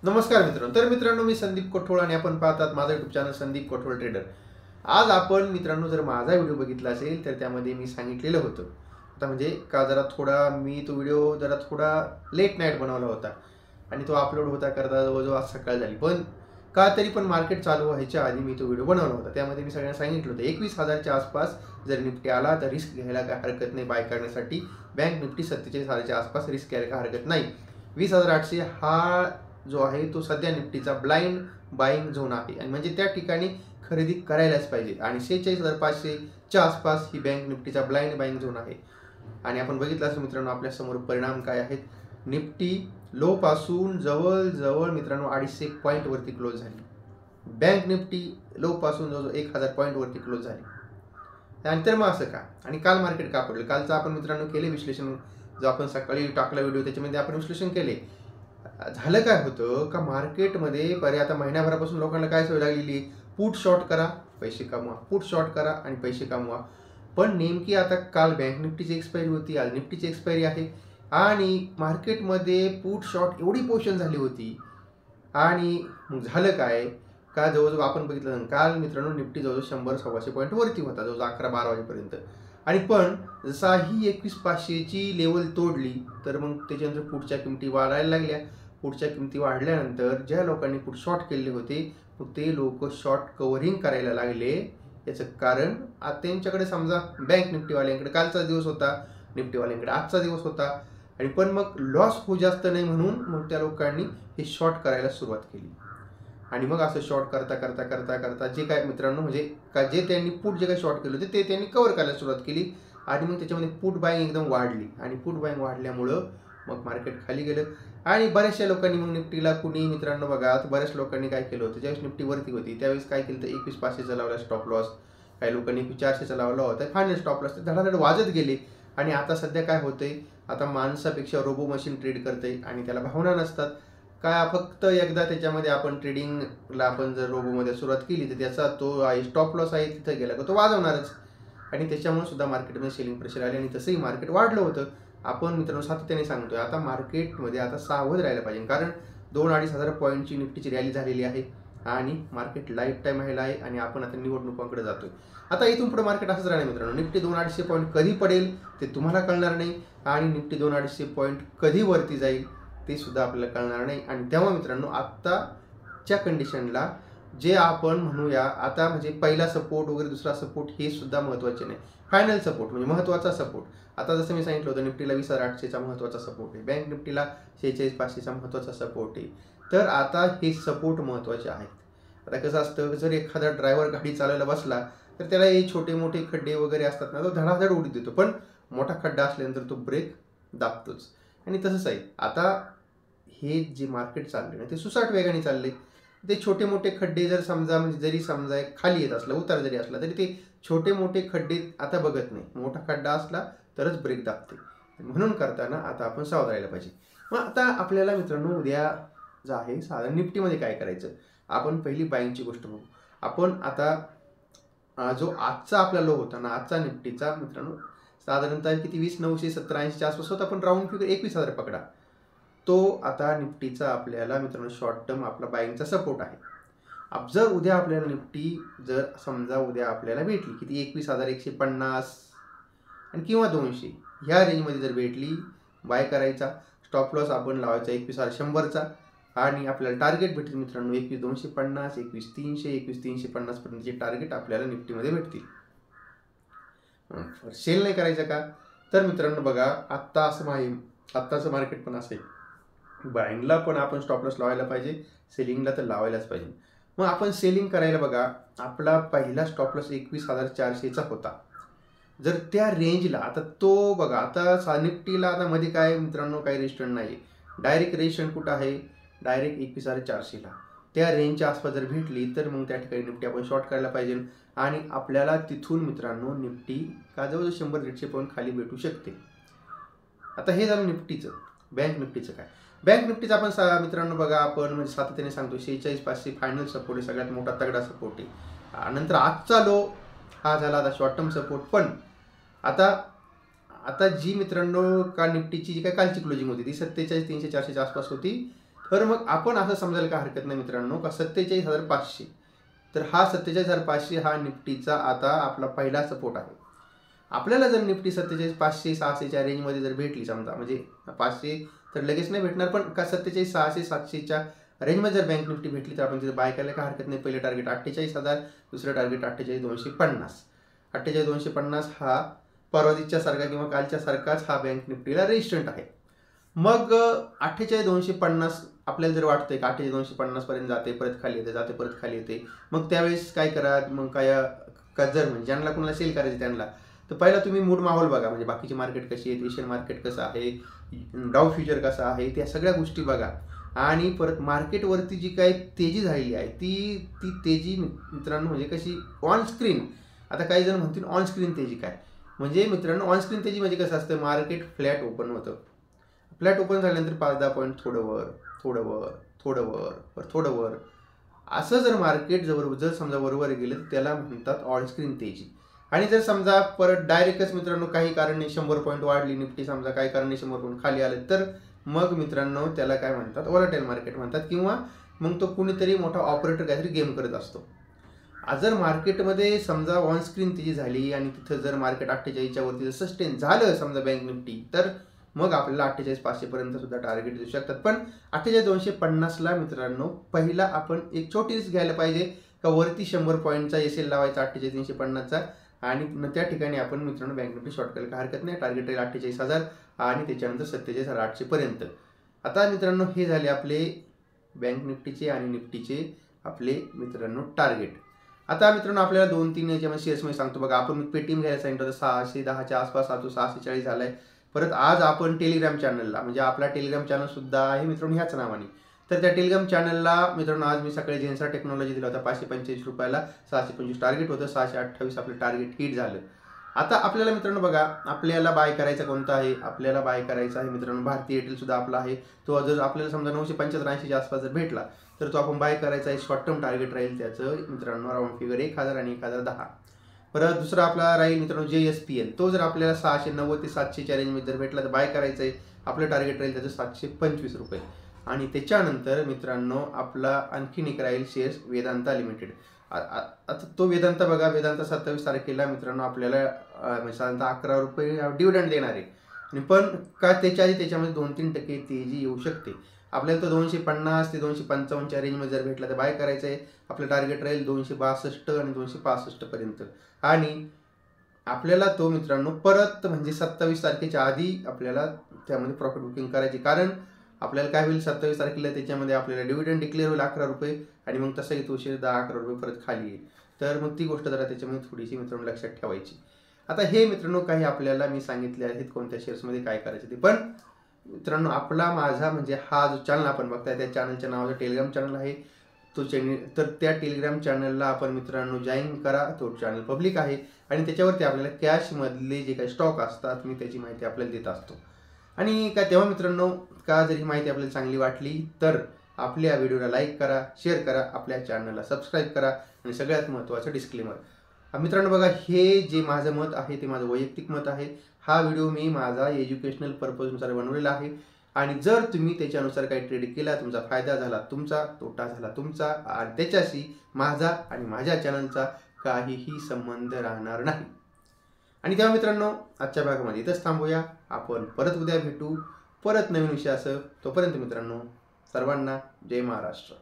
नमस्कार मित्रांनो. तर मित्रांनो, मी संदीप कोठोळ आणि आपण पाहतात माझा यूट्यूब चॅनल संदीप कोठोळ ट्रेडर. आज आपण मित्रांनो जर माझा व्हिडिओ बघितला असेल तर त्यामध्ये मी सांगितलेलं होतं, आता म्हणजे का जरा थोडा मी तो व्हिडिओ जरा थोडा लेट नाईट बनवला होता आणि तो अपलोड होता करता जवळजवळ आज सकाळ झाली. पण का तरी पण मार्केट चालू व्हायच्या आधी मी तो व्हिडिओ बनवला होता. त्यामध्ये मी सगळ्यांना सांगितलं होतं 21,000च्या आसपास जर निफ्टी आला तर रिस्क घ्यायला काय हरकत नाही बाय करण्यासाठी. बँक निफ्टी 47,000च्या आसपास रिस्क घ्यायला काय हरकत नाही. 20,800 हा जो आहे तो सध्या निफ्टीचा ब्लाइंड बाईंग झोन आहे आणि म्हणजे त्या ठिकाणी खरेदी करायलाच पाहिजे. आणि 46,500च्या आसपास ही बँक निफ्टीचा ब्लाइंड बाईंग झोन आहे. आणि आपण बघितलं असेल मित्रांनो आपल्यासमोर परिणाम काय आहेत. निफ्टी लो पासून जवळजवळ मित्रांनो 250 पॉईंट वरती क्लोज झाली. बँक निफ्टी लो पासून जवळजवळ 1,000 पॉईंट वरती क्लोज झाली. त्यानंतर मग असं का आणि काल मार्केट का पडलं, कालचं आपण मित्रांनो केले विश्लेषण. जो आपण सकाळी टाकला व्हिडिओ त्याच्यामध्ये आपण विश्लेषण केले. झालं काय होतं का मार्केटमध्ये आता महिन्याभरापासून लोकांना काय सवय लागलेली, पुट शॉर्ट करा पैसे कमवा, पुट शॉर्ट करा आणि पैसे कमवा. पण नेमकी आता काल बँक निफ्टीची एक्सपायरी होती, आज निफ्टीची एक्सपायरी आहे आणि मार्केटमध्ये पुट शॉर्ट एवढी पोझिशन झाली होती. आणि झालं काय का जवळजवळ आपण बघितलं काल मित्रांनो निफ्टी जवळजवळ 100-125 पॉईंट वरती होता जवळजवळ 11-12 वाजेपर्यंत. आणि पण जसा ही 21,500ची लेवल तोडली तर मग त्याच्यानंतर पुढच्या किमती वाढायला लागल्या. पुढच्या किमती वाढल्यानंतर ज्या लोकांनी पुट शॉर्ट केले होते मग ते लोक शॉर्ट कव्हरिंग करायला लागले. याचं कारण आता त्यांच्याकडे समजा बँक निफ्टीवाल्यांकडे कालचा दिवस होता, निफ्टीवाल्यांकडे आजचा दिवस होता आणि पण मग लॉस हो जास्त नाही म्हणून मग त्या लोकांनी हे शॉर्ट करायला सुरुवात केली. आणि मग असं शॉर्ट करता करता करता करता जे काय मित्रांनो म्हणजे का जे त्यांनी पुट जे काही शॉर्ट केलं होते ते त्यांनी कव्हर करायला सुरुवात केली. आणि मग त्याच्यामध्ये पुट बाईंग एकदम वाढली आणि पुट बाईंग वाढल्यामुळं मग मार्केट खाली गेलं. आणि बऱ्याचशा लोकांनी मग निफ्टीला कुणी मित्रांनो बघा आता बऱ्याच लोकांनी काय केलं होतं, ज्यावेळेस निफ्टी वरती होती त्यावेळेस काय केलं तर 21,500चा लावला स्टॉप लॉस, काही लोकांनी 21,400चा लावला होता फायनल स्टॉप लॉस. ते धडाधड वाजत गेले. आणि आता सध्या काय होतंय, आता माणसापेक्षा रोबो मशीन ट्रेड करते आणि त्याला भावना नसतात काय. फक्त एकदा त्याच्यामध्ये आपण ट्रेडिंगला आपण जर रोबोमध्ये सुरुवात केली तर त्याचा तो स्टॉप लॉस आहे तिथं गेला का तो वाजवणारच. आणि त्याच्यामुळे सुद्धा मार्केटमध्ये सेलिंग प्रेशर आले आणि तसंही मार्केट वाढलं होतं. आपण मित्रांनो सातत्याने सांगतोय आता मार्केटमध्ये आता सावध राहायला पाहिजे, कारण 2-2.5 हजार पॉईंटची निफ्टीची रॅली झालेली आहे आणि मार्केट लाईफ टाईम व्हायला आहे आणि आपण आता निवडणुकांकडे जातोय. आता इथून पुढे मार्केट असंच राहणार मित्रांनो. निफ्टी 2-250 पॉईंट कधी पडेल ते तुम्हाला कळणार नाही आणि निफ्टी 2-250 पॉईंट कधी वरती जाईल ते सुद्धा आपल्याला कळणार नाही. आणि तेव्हा मित्रांनो आत्ताच्या कंडिशनला जे आपण म्हणूया आता म्हणजे पहिला सपोर्ट वगैरे दुसरा सपोर्ट हे सुद्धा महत्त्वाचे नाही. फायनल सपोर्ट म्हणजे महत्त्वाचा सपोर्ट आता जसं मी सांगितलं होतं निफ्टीला 20,800चा महत्त्वाचा सपोर्ट आहे, बँक निफ्टीला 46,500चा महत्त्वाचा सपोर्ट आहे. तर आता हे सपोर्ट महत्त्वाचे आहेत. आता कसं असतं जर एखादा ड्रायव्हर गाडी चालवायला बसला तर त्याला हे छोटे मोठे खड्डे वगैरे असतात ना तो धडाधड उडी देतो, पण मोठा खड्डा असल्यानंतर तो ब्रेक दाबतोच. आणि तसंच आहे आता हे जे मार्केट चालले ना ते सुसाट वेगाने चालले. ते छोटे मोठे खड्डे जर समजा म्हणजे जरी समजा खाली येत असला उतार जरी असला तरी ते छोटे मोठे खड्डे आता बघत नाही, मोठा खड्डा असला तरच ब्रेक दाबते. म्हणून करताना आता आपण सावध राहायला पाहिजे. मग आता आपल्याला मित्रांनो उद्या जे आहे साधारण निफ्टीमध्ये काय करायचं, आपण पहिली बाईंगची गोष्ट बघू. आपण आता जो आजचा आपला लो होता ना आजचा निफ्टीचा मित्रांनो साधारणतः किती 20,970-80च्या आसपास होता, पण राऊंड फिगर 21,000 पकडा. तो आता निफ्टीचा आपल्याला मित्रांनो शॉर्ट टर्म आपला बाईंगचा सपोर्ट आहे. अब जर उद्या आपल्याला निफ्टी जर समजा उद्या आपल्याला भेटली किती 21,150 आणि किंवा 200 ह्या रेंजमध्ये जर भेटली बाय करायचा. स्टॉप लॉस आपण लावायचा 21,100चा आणि आपल्याला टार्गेट भेटेल मित्रांनो 21,250, 21,300, 21,350 पर्यंतचे टार्गेट आपल्याला निफ्टीमध्ये भेटतील. सेल नाही करायचं का तर मित्रांनो बघा आत्ता असं आत्ताचं मार्केट पण असेल, बाईंगला पण आपण स्टॉप लॉस लावायला पाहिजे, सेलिंगला तर लावायलाच पाहिजे. मग आपण सेलिंग करायला बघा आपला पहिला स्टॉप लॉस 21,400चा होता. जर त्या रेंजला आता तो बघा आता निफ्टीला आता मध्ये काय मित्रांनो काही रेजिस्टंट नाही, डायरेक्ट रेजिस्टंट कुठं आहे डायरेक्ट 21,400ला. त्या रेंजच्या आसपास जर भेटली तर मग त्या ठिकाणी निफ्टी आपण शॉर्ट करायला पाहिजे आणि आपल्याला तिथून मित्रांनो निफ्टी का जवळ 100-150 पॉईंट खाली भेटू शकते. आता हे झालं निफ्टीचं. बँक निफ्टीचं काय, बँक निफ्टीचं आपण मित्रांनो बघा आपण म्हणजे सातत्याने सांगतो 46,500 फायनल सपोर्ट आहे, सगळ्यात मोठा तगडा सपोर्ट आहे. नंतर आजचा लो हा झाला आता शॉर्ट टर्म सपोर्ट. पण आता जी मित्रांनो का निफ्टीची जी काय कालची क्लोजिंग होती ती 47,300-400च्या आसपास होती. तर मग आपण असं समजायला काय हरकत नाही मित्रांनो का 47,500, तर हा 47,500 हा निफ्टीचा आता आपला पहिला सपोर्ट आहे. आपल्याला जर निफ्टी 47,500-600च्या रेंजमध्ये जर भेटली समजा, म्हणजे 500 तर लगेच नाही भेटणार, पण का 47,600-700च्या रेंजमध्ये जर बँक निफ्टी भेटली तर आपण तिथे बाय करायला काय हरकत नाही. पहिले टार्गेट 48,000, दुसरं टार्गेट 48,250. 48,250 हा परवा सारखा किंवा कालच्या सारखाच हा बँक निफ्टीला रेजिस्टंट आहे. मग 48,250 आपल्याला जर वाटतंय की 48,250 पर्यंत जाते, परत खाली येते, जाते परत खाली येते, मग त्यावेळेस काय करा, मग काय जर म्हणजे ज्यांना कोणाला सेल करायचे त्यांना, तर पहिला तुम्ही मूड माहोल बघा, म्हणजे बाकीची मार्केट कशी आहे, एशियन मार्केट कसं आहे, डाव फ्युचर कसं आहे, त्या सगळ्या गोष्टी बघा. आणि परत मार्केटवरती जी काही तेजी झालेली आहे ती तेजी मित्रांनो म्हणजे कशी ऑन स्क्रीन. आता काही जण म्हणतील ऑन स्क्रीन तेजी काय, म्हणजे मित्रांनो ऑन स्क्रीन तेजी म्हणजे कसं असतं, मार्केट फ्लॅट ओपन होतं, फ्लॅट ओपन झाल्यानंतर 5-10 पॉईंट थोडं वर, थोडं वर, थोडं वर, थोडं वर, असं जर मार्केट जर समजा वरवर गेलं तर त्याला म्हणतात ऑन स्क्रीन तेजी. आणि जर समजा परत डायरेक्टच मित्रांनो काही कारणे 100 पॉईंट वाढली निफ्टी, समजा काही कारणे 100 पॉईंट खाली आले, तर मग मित्रांनो त्याला काय म्हणतात, व्हॉलटाईल मार्केट म्हणतात, किंवा मग तो कुणीतरी मोठा ऑपरेटर काहीतरी गेम करत असतो. जर मार्केटमध्ये समजा ऑन स्क्रीन तेजी झाली आणि तिथं जर मार्केट 48च्या वरती जर सस्टेन झालं समजा बँक निफ्टी, तर मग आपल्याला 48,500 पर्यंत सुद्धा टार्गेट देऊ शकतात. पण 48,250ला मित्रांनो पहिला आपण एक छोटी रिस्क घ्यायला पाहिजे का वरती 100 पॉईंटचा एसएल लावायचा 48,350चा, आणि त्या ठिकाणी आपण मित्रांनो बँक निफ्टी शॉर्ट करायला हरकत नाही. टार्गेट राहील 48,000 आणि त्याच्यानंतर 47,800 पर्यंत. आता मित्रांनो हे झाले आपले बँक निफ्टीचे आणि निफ्टीचे आपले मित्रांनो टार्गेट. आता मित्रांनो आपल्याला 2-3 याच्यामध्ये शेअर्समध्ये सांगतो बघा. आपण पेटीएम घ्यायला सांगितलं होतं 610च्या आसपास, आता 640 झालाय. परत आज आपण टेलिग्राम चॅनलला, म्हणजे आपला टेलिग्राम चॅनल सुद्धा आहे मित्रांनो ह्याच नावाने, तर त्या टेलिग्राम चॅनलला मित्रांनो आज मी सकाळी जेन्सर टेक्नॉलॉजी दिला होता 545 रुपयाला, 625 टार्गेट होतं, 628 आपलं टार्गेट हिट झालं. आता आपल्याला मित्रांनो बघा, आपल्याला बाय करायचा कोणता आहे, आपल्याला बाय करायचा आहे मित्रांनो भारती एअरटेल सुद्धा आपला आहे. तो जर आपल्याला समजा 975-80च्या आसपास जर भेटला तर तो आपण बाय करायचा आहे. शॉर्ट टर्म टार्गेट राहील त्याचं मित्रांनो राऊंड फिगर 1,000 आणि 1,010. परत दुसरा आपला राहील मित्रांनो JSPL, तो जर आपल्याला 690 ते 700च्या रेंजमध्ये जर भेटला तर बाय करायचं आहे. आपलं टार्गेट राहील त्याचं 725 रुपये. आणि त्याच्यानंतर मित्रांनो आपला आणखीन एक राहील शेअर्स वेदांता लिमिटेड. आता तो वेदांता बघा, वेदांता 27 तारखेला मित्रांनो आपल्याला साधारणतः 11 रुपये डिव्हिडंड देणार आहे. आणि पण का त्याच्या आधी त्याच्यामध्ये 2-3% तेजी येऊ शकते. आपल्याला तो 250 ते 255च्या रेंजमध्ये जर भेटला तर बाय करायचं आहे. आपलं टार्गेट राहील 262 आणि 265 पर्यंत. आणि आपल्याला तो मित्रांनो परत म्हणजे 27 तारखेच्या आधी आपल्याला त्यामध्ये प्रॉफिट बुकिंग करायची, कारण आपल्याला काय होईल 27 तारखेला त्याच्यामध्ये आपल्याला डिव्हिडंड डिक्लेअर होईल 11 रुपये, आणि मग तसंही तो शेअर 10-11 रुपये परत खाली येईल. तर मग ती गोष्ट जरा त्याच्यामध्ये थोडीशी मित्रांनो लक्षात ठेवायची. आता हे मित्रांनो काही आपल्याला मी सांगितले आहेत कोणत्या शेअर्समध्ये काय करायचं ते. पण मित्रांनो आपला माझा म्हणजे हा जो चॅनल आपण बघताय त्या चॅनलच्या नावाचं टेलिग्राम चॅनल आहे तो चॅनल, तर त्या टेलिग्राम चॅनलला आपण मित्रांनो जॉईन करा. तो चॅनल पब्लिक आहे आणि त्याच्यावरती आपल्याला कॅशमधले जे काही स्टॉक असतात मी त्याची माहिती आपल्याला देत असतो. आणि काय तेव्हा मित्रांनो का जर ही माहिती आपल्याला चांगली वाटली तर आपल्या व्हिडिओला लाईक करा, शेअर करा, आपल्या चॅनलला सबस्क्राईब करा. आणि सगळ्यात महत्त्वाचं डिस्क्लेमर मित्रांनो बघा, हे जे माझं मत आहे ते माझं वैयक्तिक मत आहे. हा व्हिडिओ मी माझा एज्युकेशनल पर्पजनुसार बनवलेला आहे. आणि जर तुम्ही त्याच्यानुसार काही ट्रेड केला, तुमचा फायदा झाला तुमचा, तोटा झाला तुमचा, आणि त्याच्याशी माझा आणि माझ्या चॅनलचा काहीही संबंध राहणार नाही. आणि तेव्हा मित्रांनो आजच्या भागामध्ये इथंच थांबूया. आपण परत उद्या भेटू परत नवीन विषयासह. तोपर्यंत मित्रांनो सर्वांना जय महाराष्ट्र.